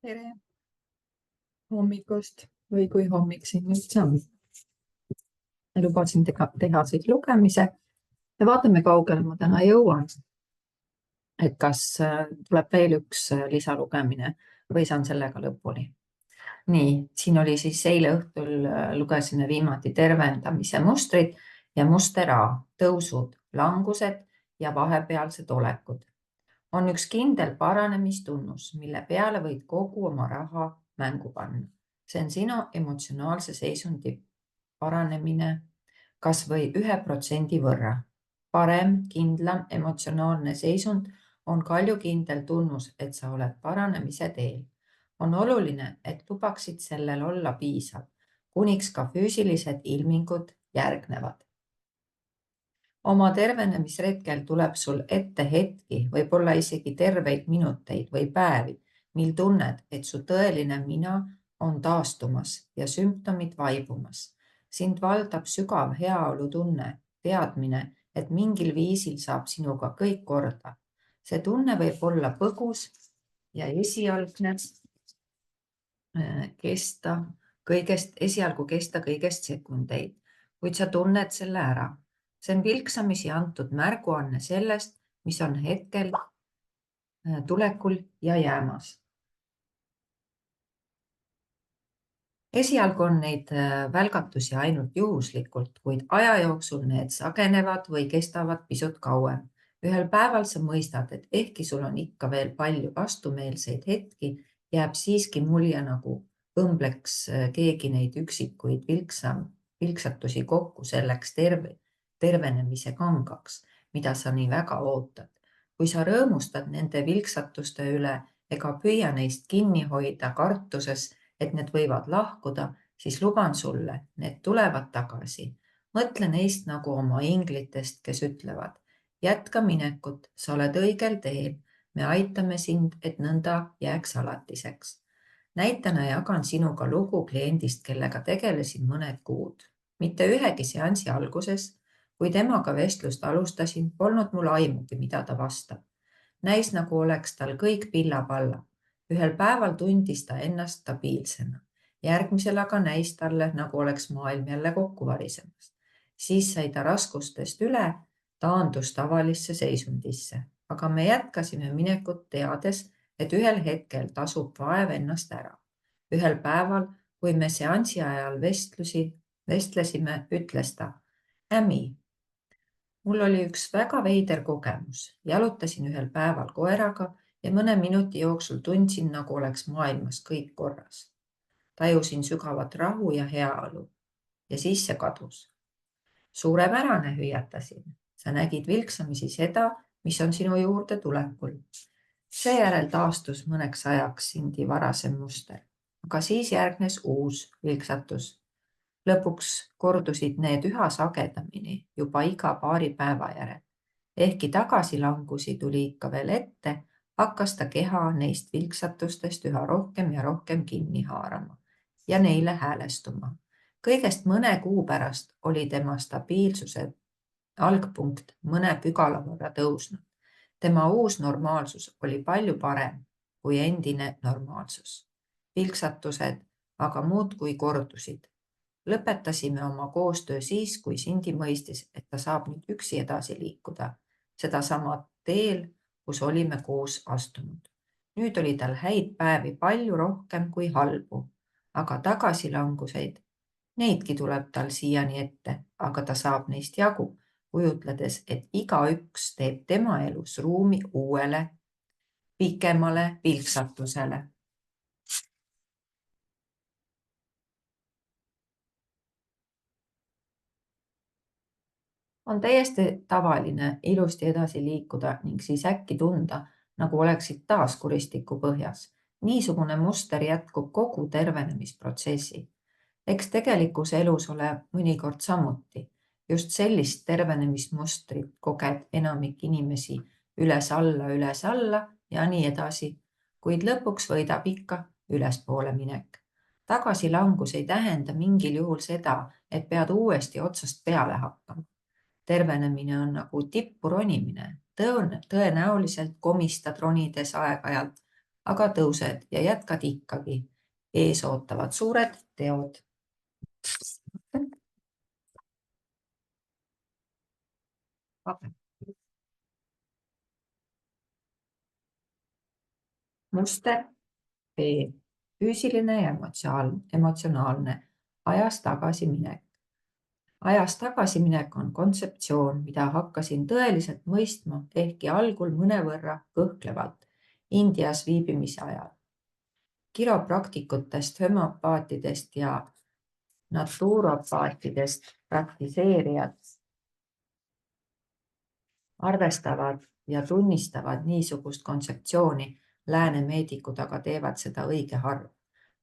Tere hommikust või kui hommik siin üldse on. Lubasin teha siis lugemise ja vaatame, kaugele ma täna jõuan. Et kas tuleb veel üks lisalugemine või saan sellega lõpuni. Nii, siin oli siis eile õhtul lugesime viimati tervendamise mustrid ja muster A, tõusud, langused ja vahepealsed olekud. On üks kindel paranemisttunnus, mille peale võid kogu oma raha mängu panna. See on sinu emotsionaalse seisundi paranemine kas või 1% võrra. Parem, kindlam emotsionaalne seisund on kaljukindel tunnus, et sa oled paranemise teel. On oluline, et lubaksid sellel olla piisav, kuniks ka füüsilised ilmingud järgnevad. Oma tervenemisretkel tuleb sul ette hetki, võib-olla isegi terveid minuteid või päevi, mil tunned, et su tõeline mina on taastumas ja sümptomid vaibumas. Sind valdab sügav heaolutunne, teadmine, et mingil viisil saab sinuga kõik korda. See tunne võib olla põgus ja esialgu kesta kõigest sekundeid, kuid sa tunned selle ära. See on vilksamisi antud märguanne sellest, mis on hetkel tulekul ja jäämas. Esialgu on neid välgatusi ainult juhuslikult, kuid aja jooksul need sagenevad või kestavad pisut kauem. Ühel päeval sa mõistad, et ehkki sul on ikka veel palju vastumeelseid hetki, jääb siiski mulje, nagu õmbleks keegi neid üksikuid vilksatusi kokku selleks tervenemise kangaks, mida sa nii väga ootad. Kui sa rõõmustad nende vilksatuste üle ega püüa neist kinni hoida kartuses, et need võivad lahkuda, siis luban sulle, need tulevad tagasi. Mõtle neist nagu oma inglitest, kes ütlevad, jätka minekut, sa oled õigel teel, me aitame sind, et nõnda jääks alatiseks. Näitena jagan sinuga lugu kliendist, kellega tegelesin mõned kuud. Mitte ühegi seansi alguses, kui temaga vestlust alustasin, polnud mul aimugi, mida ta vastab. Näis, nagu oleks tal kõik pilla-palla. Ühel päeval tundis ta ennast stabiilsena. Järgmisel aga näis talle, nagu oleks maailm jälle kokku varisemas. Siis sai ta raskustest üle, taandus tavalisse seisundisse. Aga me jätkasime minekut teades, et ühel hetkel tasub vaev ennast ära. Ühel päeval, kui me seansi ajal vestlesime, ütles ta, Ämi, mul oli üks väga veider kogemus. Jalutasin ühel päeval koeraga ja mõne minuti jooksul tundsin, nagu oleks maailmas kõik korras. Tajusin sügavat rahu ja heaolu ja siis see kadus. Suurepärane, hüüatasin. Sa nägid vilksamisi seda, mis on sinu juurde tulekul. Seejärel taastus mõneks ajaks Sindi varasem muster, aga siis järgnes uus vilksatus. Lõpuks kordusid need üha sagedamini juba iga paari päeva järel. Ehkki tagasilangusi tuli ikka veel ette, hakkas ta keha neist vilksatustest üha rohkem ja rohkem kinni haarama ja neile häälestuma. Kõigest mõne kuu pärast oli tema stabiilsuse algpunkt mõne pügala võrra tõusnud. Tema uus normaalsus oli palju parem kui endine normaalsus. Vilksatused aga muudkui kordusid. Lõpetasime oma koostöö siis, kui Sindi mõistis, et ta saab nüüd üksi edasi liikuda. Seda sama teel, kus olime koos astunud. Nüüd oli tal häid päevi palju rohkem kui halbu, aga tagasilanguseid, neidki tuleb tal siiani ette, aga ta saab neist jagu, kujutledes, et igaüks teeb tema elus ruumi uuele, pikemale vilksatusele. On täiesti tavaline ilusti edasi liikuda ning siis äkki tunda, nagu oleksid taas kuristiku põhjas. Niisugune muster jätkub kogu tervenemisprotsessi. Eks tegelikus elus ole mõnikord samuti. Just sellist tervenemismustrit koged enamik inimesi üles-alla ja nii edasi, kuid lõpuks võidab ikka ülespoole minek. Tagasilangus ei tähenda mingil juhul seda, et pead uuesti otsast peale hakkama. Tervenemine on nagu tippu ronimine. Tõenäoliselt komistad ronides aeg-ajalt, aga tõused ja jätkad ikkagi. Ees ootavad suured teod. Muster B. Füüsiline ja emotsionaalne ajas tagasiminek. Ajas tagasiminek on kontseptsioon, mida hakkasin tõeliselt mõistma, ehkki algul mõnevõrra kõhklevalt Indias viibimise ajal. Kiropraktikutest, homöopaatidest ja natuuropaatidest praktiseerijad arvestavad ja tunnistavad niisugust kontseptsiooni, lääne meedikud aga teevad seda õige harv.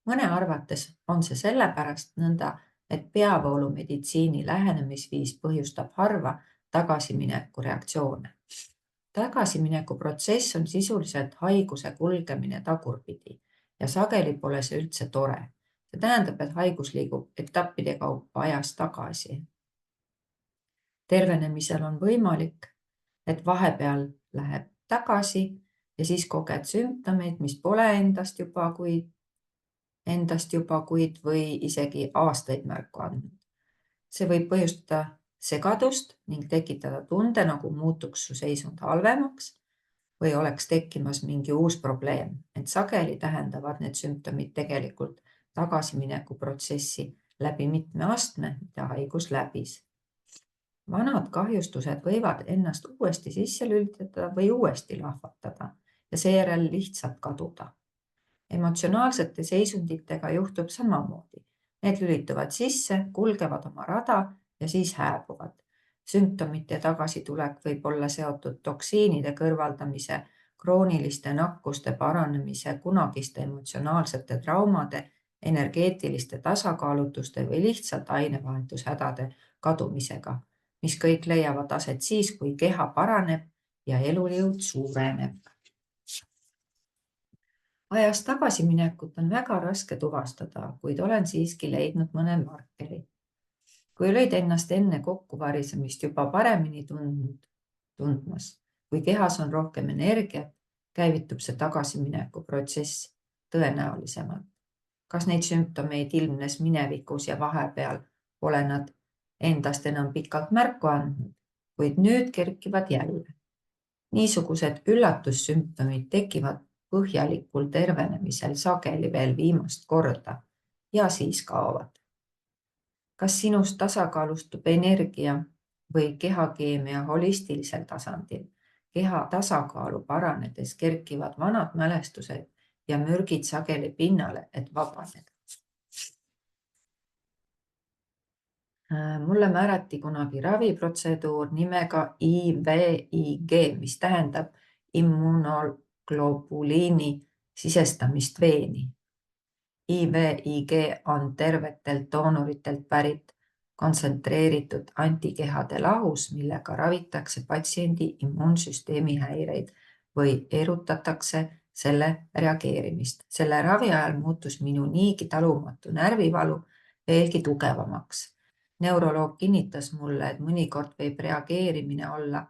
Mõne arvates on see sellepärast nõnda, et peavoolumeditsiini lähenemisviis põhjustab harva tagasimineku reaktsioone. Tagasimineku protsess on sisuliselt haiguse kulgemine tagurpidi ja sageli pole see üldse tore. See tähendab, et haigus liigub etappide kaupa ajas tagasi. Tervenemisel on võimalik, et vahepeal läheb tagasi ja siis koged sümptomeid, mis pole endast juba kuid või isegi aastaid märku andnud. See võib põhjustada segadust ning tekitada tunde, nagu muutuks su seisund halvemaks või oleks tekkimas mingi uus probleem, et sageli tähendavad need sümptomid tegelikult tagasimineku protsessi läbi mitme astme, mida haigus läbis. Vanad kahjustused võivad ennast uuesti sisse lülitada või uuesti lahvatada ja seejärel lihtsalt kaduda. Emotsionaalsete seisunditega juhtub samamoodi. Need lülituvad sisse, kulgevad oma rada ja siis hääbuvad. Sümptomite tagasitulek võib olla seotud toksiinide kõrvaldamise, krooniliste nakkuste paranemise, kunagiste emotsionaalsete traumade, energeetiliste tasakaalutuste või lihtsalt ainevahetushädade kadumisega, mis kõik leiavad aset siis, kui keha paraneb ja elujõud suureneb. Ajas tagasiminekut on väga raske tuvastada, kuid olen siiski leidnud mõne markeri. Kui olid ennast enne kokkuvarisemist juba paremini tundmas, kui kehas on rohkem energiat, käivitub see tagasimineku protsess tõenäolisemalt. Kas neid sümptomeid ilmnes minevikus ja vahepeal pole nad endast enam pikalt märku andnud, kuid nüüd kerkivad jälle. Niisugused üllatussümptomid tekivad põhjalikul tervenemisel sageli veel viimast korda ja siis kaovad. Kas sinust tasakaalustub energia või kehakeemia holistilisel tasandil? Keha tasakaalu paranedes kerkivad vanad mälestused ja mürgid sageli pinnale, et vabaneda. Mulle määrati kunagi raviprotseduur nimega IVIG, mis tähendab immunoglobuliini sisestamist veeni. IVIG on tervetelt doonoritelt pärit kontsentreeritud antikehade lahus, millega ravitakse patsiendi immuunsüsteemi häireid või erutatakse selle reageerimist. Selle ravi ajal muutus minu niigi talumatu närvivalu veelgi tugevamaks. Neuroloog kinnitas mulle, et mõnikord võib reageerimine olla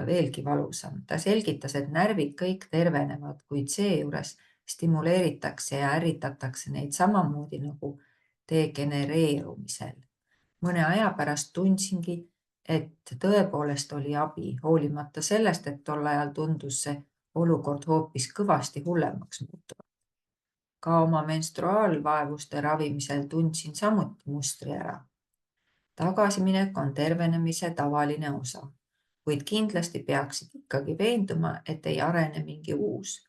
veelgi valusam. Ta selgitas, et närvid kõik tervenevad, kuid seejuures stimuleeritakse ja ärritatakse neid samamoodi nagu degenereerumisel. Mõne aja pärast tundsingi, et tõepoolest oli abi, hoolimata sellest, et tol ajal tundus see olukord hoopis kõvasti hullemaks muutuvat. Ka oma menstruaalvaevuste ravimisel tundsin samuti mustri ära. Tagasiminek on tervenemise tavaline osa, kuid kindlasti peaksid ikkagi veenduma, et ei arene mingi uus.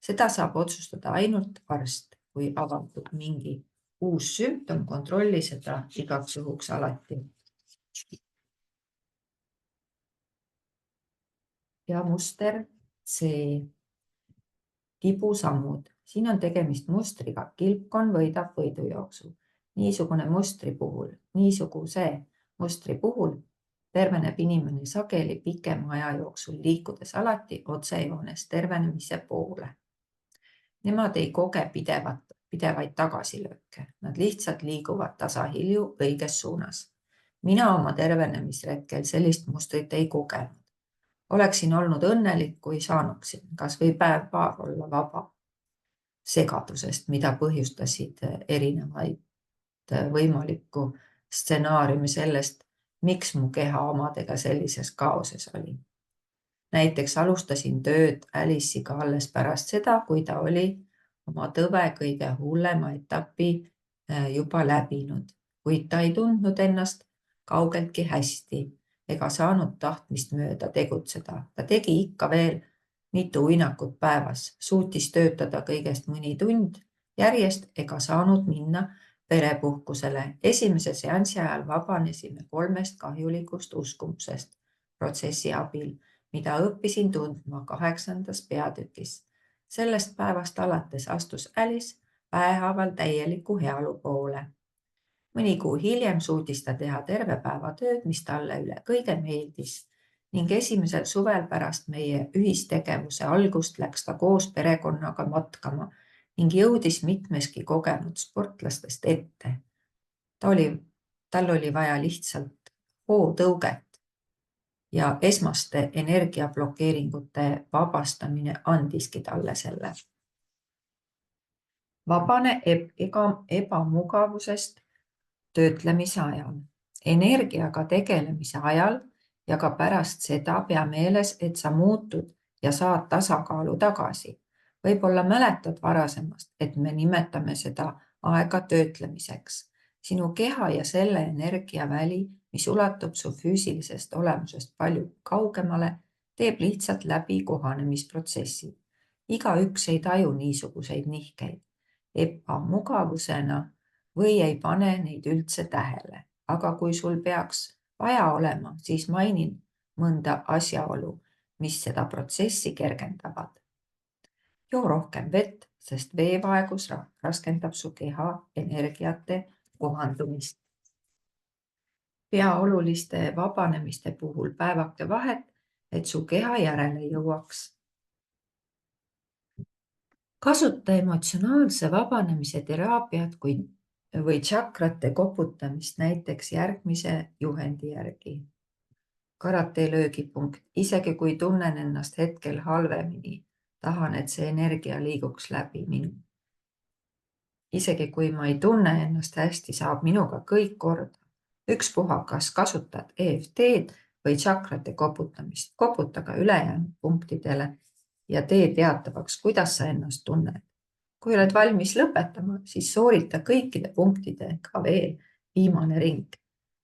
Seda saab otsustada ainult arst, kui avaldub mingi uus sümptom, kontrolli seda igaks juhuks alati. Ja muster C. Tibusammud. Siin on tegemist mustriga, kilpkonn võidab võidujooksu. Niisuguse mustri puhul terveneb inimene sageli pikema aja jooksul, liikudes alati otsejoones tervenemise poole. Nemad ei koge pidevaid tagasilööke, nad lihtsalt liiguvad tasahilju õiges suunas. Mina oma tervenemisretkel sellist mustrit ei kogenud. Oleksin olnud õnnelik, kui saanuksin kas või päev-paar olla vaba segadusest, mida põhjustasid erinevaid võimalikku stsenaariumi sellest, miks mu keha omadega sellises kaoses oli. Näiteks alustasin tööd Alice'iga alles pärast seda, kui ta oli oma tõve kõige hullema etapi juba läbinud, kuid ta ei tundnud ennast kaugeltki hästi ega saanud tahtmist mööda tegutseda. Ta tegi ikka veel mitu uinakut päevas, suutis töötada kõigest mõni tund järjest ega saanud minna perepuhkusele. Esimese seansi ajal vabanesime 3 kahjulikust uskumusest protsessi abil, mida õppisin tundma 8. peatükis. Sellest päevast alates astus Alice päehaaval täieliku heaolu poole. Mõni kuu hiljem suutis ta teha terve päeva tööd, mis talle üle kõige meeldis ning esimesel suvel pärast meie ühistegevuse algust läks ta koos perekonnaga matkama ning jõudis mitmeski kogenud sportlastest ette. Tal oli vaja lihtsalt hootõuget ja esmaste energiablokeeringute vabastamine andiski talle selle. Vabane ebamugavusest töötlemise ajal. Energiaga tegelemise ajal ja ka pärast seda pea meeles, et sa muutud ja saad tasakaalu tagasi. Võib-olla mäletad varasemast, et me nimetame seda aega töötlemiseks. Sinu keha ja selle energiaväli, mis ulatub su füüsilisest olemusest palju kaugemale, teeb lihtsalt läbi kohanemisprotsessi. Igaüks ei taju niisuguseid nihkeid ebamugavusena või ei pane neid üldse tähele. Aga kui sul peaks vaja olema, siis mainin mõnda asjaolu, mis seda protsessi kergendavad. Joo rohkem vett, sest veevaegus raskendab su keha energiate kohandumist. Pea oluliste vabanemiste puhul päevake vahet, et su keha järele jõuaks. Kasuta emotsionaalse vabanemise teraapiat või tšakrate koputamist näiteks järgmise juhendi järgi. Karate löögipunkt. Isegi kui tunnen ennast hetkel halvemini, tahan, et see energia liiguks läbi minu. Isegi kui ma ei tunne ennast hästi, saab minuga kõik korda. Ükspuha, kas kasutad EFT-d või tšakrate koputamist. Koputa ka ülejäänud punktidele ja tee teatavaks, kuidas sa ennast tunned. Kui oled valmis lõpetama, siis soorita kõikide punktidega veel viimane ring,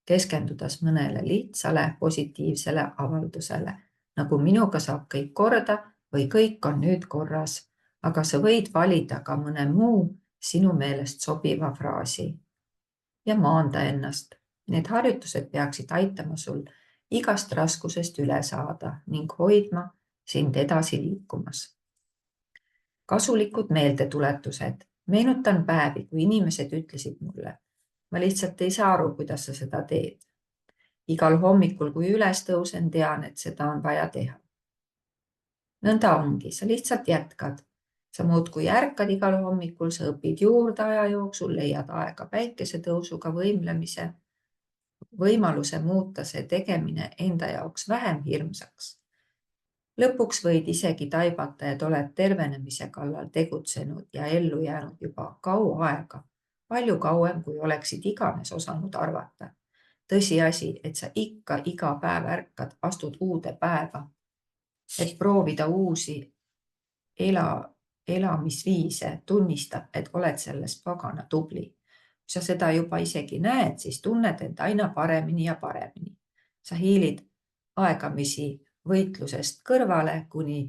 keskendudes mõnele lihtsale positiivsele avaldusele, nagu minuga saab kõik korda või kõik on nüüd korras, aga sa võid valida ka mõne muu sinu meelest sobiva fraasi ja maanda ennast. Need harjutused peaksid aitama sul igast raskusest üle saada ning hoidma sind edasi liikumas. Kasulikud meeldetuletused. Meenutan päevi, kui inimesed ütlesid mulle, ma lihtsalt ei saa aru, kuidas sa seda teed. Igal hommikul, kui üles tõusen, tean, et seda on vaja teha. Nõnda ongi, sa lihtsalt jätkad. Sa muudkui ärkad igal hommikul, sa õpid juurde aja jooksul, leiad aega päikesetõusuga võimlemise, võimaluse muuta see tegemine enda jaoks vähem hirmsaks. Lõpuks võid isegi taibata, et oled tervenemise kallal tegutsenud ja ellu jäänud juba kaua aega, palju kauem, kui oleksid iganes osanud arvata. Tõsiasi, et sa ikka iga päev ärkad, astud uude päeva, et proovida uusi elamisviise, tunnistab, et oled selles pagana tubli. Kui sa seda juba isegi näed, siis tunned end aina paremini ja paremini. Sa hiilid aegamisi võitlusest kõrvale, kuni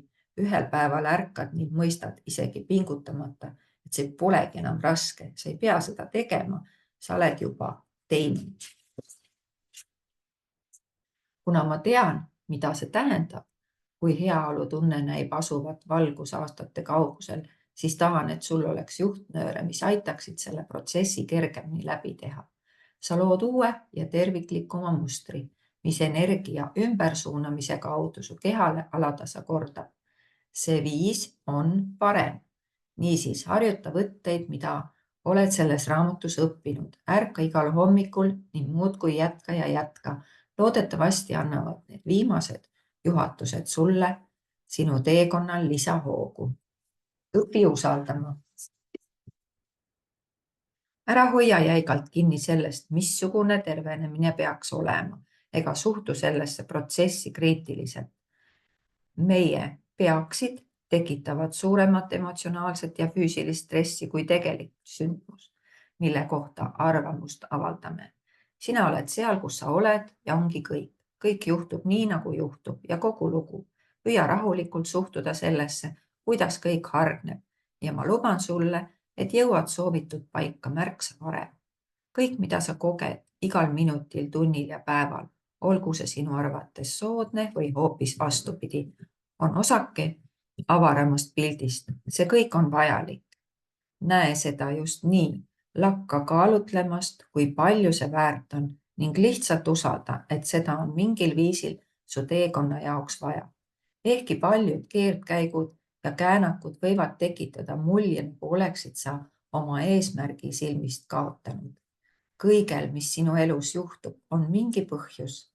ühel päeval ärkad ning mõistad isegi pingutamata, et see polegi enam raske, sa ei pea seda tegema, sa oled juba teinud. Kuna ma tean, mida see tähendab, kui heaolutunne näib asuvat valgusaastate kaugusel, siis tahan, et sul oleks juhtnööre, mis aitaksid selle protsessi kergemini läbi teha. Sa lood uue ja terviklikuma mustri, mis energia ümbersuunamise kaudu su kehale alatasa kordab. See viis on parem. Niisiis harjuta võtteid, mida oled selles raamatus õppinud. Ärka igal hommikul ning muudkui jätka ja jätka. Loodetavasti annavad need viimased juhatused sulle sinu teekonnal lisahoogu. Õpi usaldama. Ära hoia jäigalt kinni sellest, missugune tervenemine peaks olema, ega suhtu sellesse protsessi kriitiliselt. Meie peaksid tekitavad suuremat emotsionaalset ja füüsilist stressi kui tegelik sündmus, mille kohta arvamust avaldame. Sina oled seal, kus sa oled ja ongi kõik. Kõik juhtub nii, nagu juhtub ja kogu lugu. Püüa rahulikult suhtuda sellesse, kuidas kõik hargneb ja ma luban sulle, et jõuad soovitud paika märksa varem. Kõik, mida sa koged igal minutil, tunnil ja päeval, olgu see sinu arvates soodne või hoopis vastupidi, on osake avaramast pildist. See kõik on vajalik. Näe seda just nii, lakka kaalutlemast, kui palju see väärt on ning lihtsalt usalda, et seda on mingil viisil su teekonna jaoks vaja. Ehkki paljud keerdkäigud ja käänakud võivad tekitada mulje, nagu oleksid sa oma eesmärgi silmist kaotanud. Kõigel, mis sinu elus juhtub, on mingi põhjus.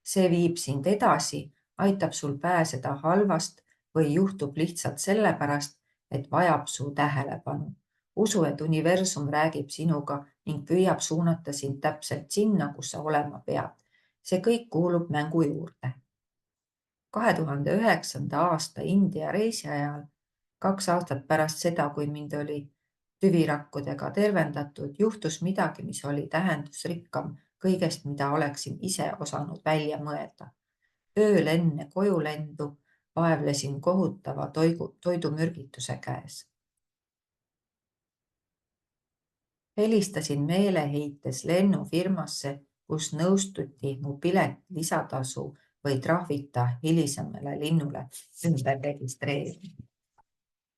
See viib sind edasi, aitab sul pääseda halvast või juhtub lihtsalt sellepärast, et vajab su tähelepanu. Usu, et universum räägib sinuga ning püüab suunata sind täpselt sinna, kus sa olema pead. See kõik kuulub mängu juurde. 2009. aasta India reisi ajal, 2 aastat pärast seda, kui mind oli tüvirakkudega tervendatud, juhtus midagi, mis oli tähendusrikkam kõigest, mida oleksin ise osanud välja mõelda. Ööl enne kojulendu vaevlesin kohutava toidumürgituse käes. Helistasin meeleheites lennufirmasse, kus nõustuti mu pilet lisatasu või trahvita hilisemale linnule ümber registreerima.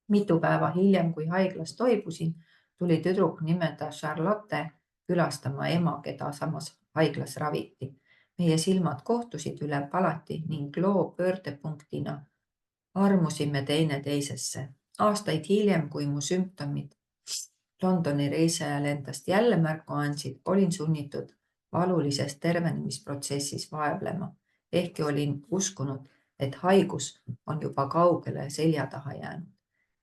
Mitu päeva hiljem, kui haiglas toibusin, tuli tüdruk nimeda Charlotte külastama ema, keda samas haiglas raviti. Meie silmad kohtusid üle palati ning loo pöördepunktina armusime teineteisesse. Aastaid hiljem, kui mu sümptomid Londoni reisi ajal endast jälle märku andsid, olin sunnitud valulises tervenemisprotsessis vaevlema. Ehkki olin uskunud, et haigus on juba kaugele selja taha jäänud.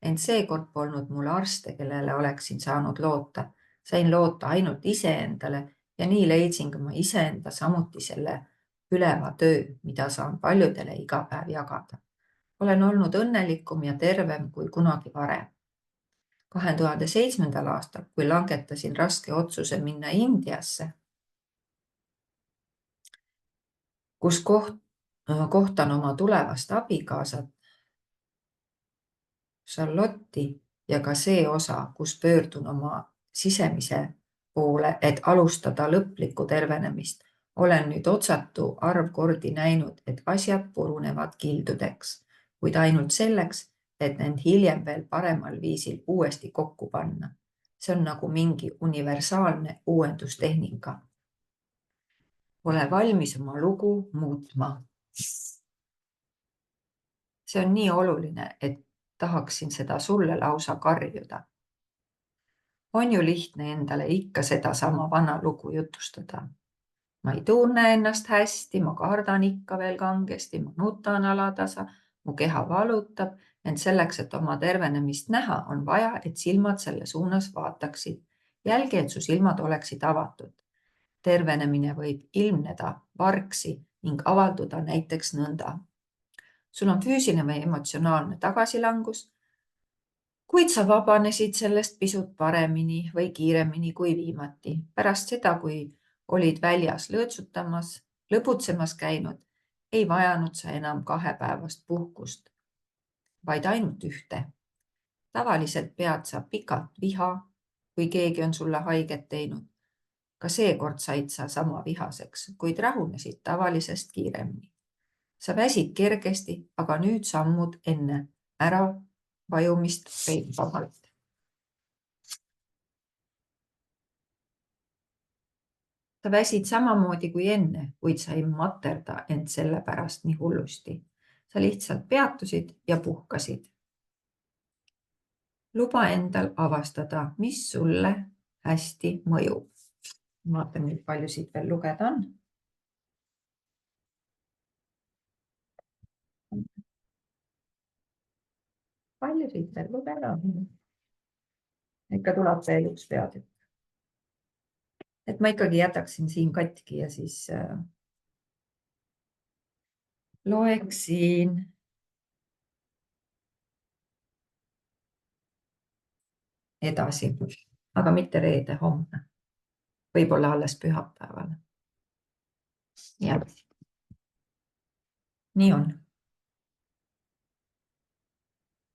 Ent seekord polnud mul arste, kellele oleksin saanud loota. Sain loota ainult iseendale ja nii leidsin ka ma iseenda samuti selle üleva töö, mida saan paljudele iga päev jagada. Olen olnud õnnelikum ja tervem kui kunagi varem. 2007. aastal, kui langetasin raske otsuse minna Indiasse, kus kohtan oma tulevast abikaasat Charlotti ja ka see osa, kus pöördun oma sisemise poole, et alustada lõplikku tervenemist, olen nüüd otsatu arv kordi näinud, et asjad purunevad kildudeks, kuid ainult selleks, et end hiljem veel paremal viisil uuesti kokku panna. See on nagu mingi universaalne uuendustehnika. Ole valmis oma lugu muutma. See on nii oluline, et tahaksin seda sulle lausa karjuda. On ju lihtne endale ikka sedasama vana lugu jutustada. Ma ei tunne ennast hästi, ma kardan ikka veel kangesti, ma nutan alatasa, mu keha valutab, ent selleks, et oma tervenemist näha, on vaja, et silmad selle suunas vaataksid. Jälgi, et su silmad oleksid avatud. Tervenemine võib ilmneda vargsi ning avalduda näiteks nõnda. Sul on füüsiline või emotsionaalne tagasilangus, kuid sa vabanesid sellest pisut paremini või kiiremini kui viimati. Pärast seda, kui olid väljas lõõtsutamas, lõbutsemas käinud, ei vajanud sa enam 2 päevast puhkust, vaid ainult 1. Tavaliselt pead sa pikalt viha, kui keegi on sulle haiget teinud. Ka seekord said sa sama vihaseks, kuid rahunesid tavalisest kiiremini. Sa väsid kergesti, aga nüüd sammud enne ära vajumist reipamalt. Sa väsid samamoodi kui enne, kuid sa ei materda end selle pärast nii hullusti. Sa lihtsalt peatusid ja puhkasid. Luba endal avastada, mis sulle hästi mõjub. Vaatan nüüd, palju siit veel lugeda on. palju siit veel lugeda. Ikka tuleb veel üks peatükk. Et ma ikkagi jätaksin siin katki ja siis loeksin edasi, aga mitte reede, homne. Võib-olla alles pühapäeval. Jah, nii on.